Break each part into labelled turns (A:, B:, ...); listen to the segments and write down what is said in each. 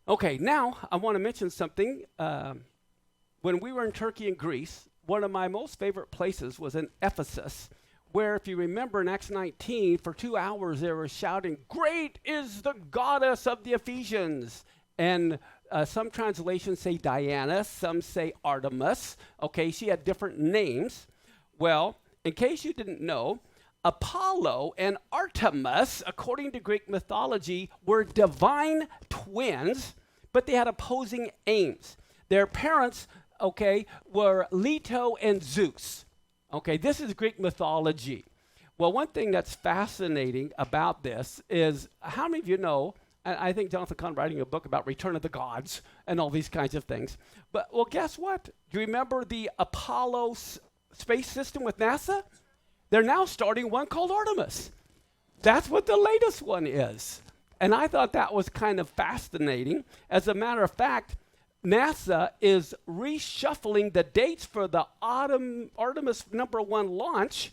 A: Okay, now I want to mention something. When we were in Turkey and Greece, one of my most favorite places was in Ephesus, where, if you remember in Acts 19, for 2 hours they were shouting, "Great is the goddess of the Ephesians." And some translations say Diana, some say Artemis. Okay, she had different names. Well, in case you didn't know, Apollo and Artemis, according to Greek mythology, were divine twins, but they had opposing aims. Their parents, okay, were Leto and Zeus. Okay, this is Greek mythology. Well, one thing that's fascinating about this is, how many of you know, and I think Jonathan Kahn writing a book about Return of the Gods and all these kinds of things. But, well, guess what? Do you remember the Apollo space system with NASA? They're now starting one called Artemis. That's what the latest one is. And I thought that was kind of fascinating. As a matter of fact, NASA is reshuffling the dates for the Artemis #1 launch,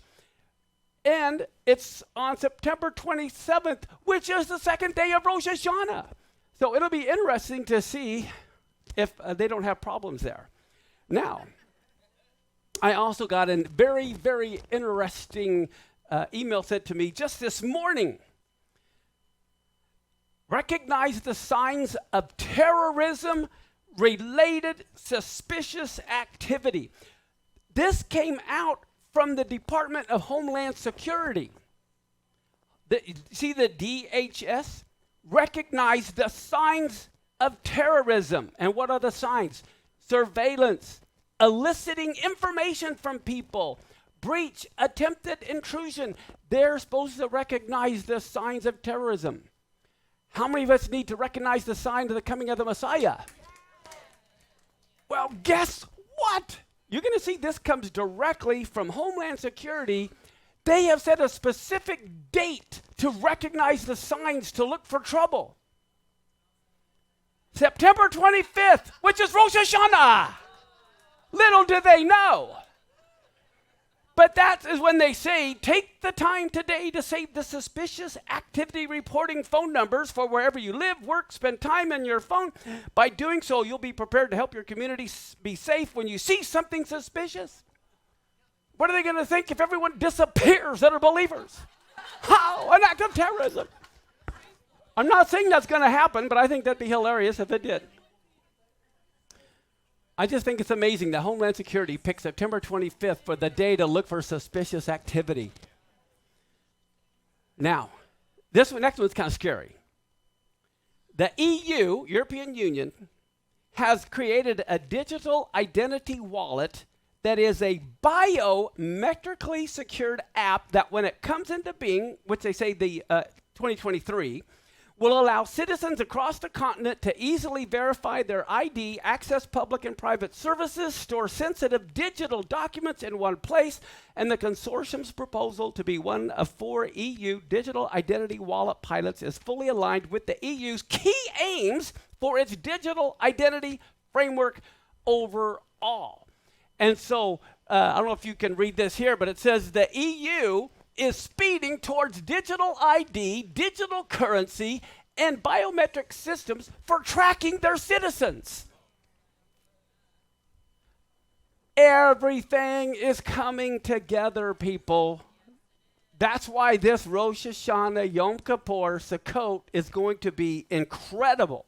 A: and it's on September 27th, which is the second day of Rosh Hashanah. So it'll be interesting to see if they don't have problems there. Now, I also got a very, very interesting email sent to me just this morning. Recognize the signs of terrorism related suspicious activity. This came out from the Department of Homeland Security. See the DHS? Recognize the signs of terrorism. And what are the signs? Surveillance, eliciting information from people, breach, attempted intrusion. They're supposed to recognize the signs of terrorism. How many of us need to recognize the sign of the coming of the Messiah? Well, guess what? You're going to see this comes directly from Homeland Security. They have set a specific date to recognize the signs to look for trouble. September 25th, which is Rosh Hashanah. Little do they know. But that is when they say, take the time today to save the suspicious activity reporting phone numbers for wherever you live, work, spend time on your phone. By doing so, you'll be prepared to help your community be safe when you see something suspicious. What are they going to think if everyone disappears that are believers? How? An act of terrorism. I'm not saying that's going to happen, but I think that'd be hilarious if it did. I just think it's amazing that Homeland Security picked September 25th for the day to look for suspicious activity. Now, this one, next one's kind of scary. The EU, European Union, has created a digital identity wallet that is a biometrically secured app that when it comes into being, which they say the 2023, will allow citizens across the continent to easily verify their ID, access public and private services, store sensitive digital documents in one place, and the consortium's proposal to be one of 4 EU digital identity wallet pilots is fully aligned with the EU's key aims for its digital identity framework overall. And so, I don't know if you can read this here, but it says the EU is speeding towards digital ID, digital currency, and biometric systems for tracking their citizens. Everything is coming together, people. That's why this Rosh Hashanah, Yom Kippur, Sukkot is going to be incredible.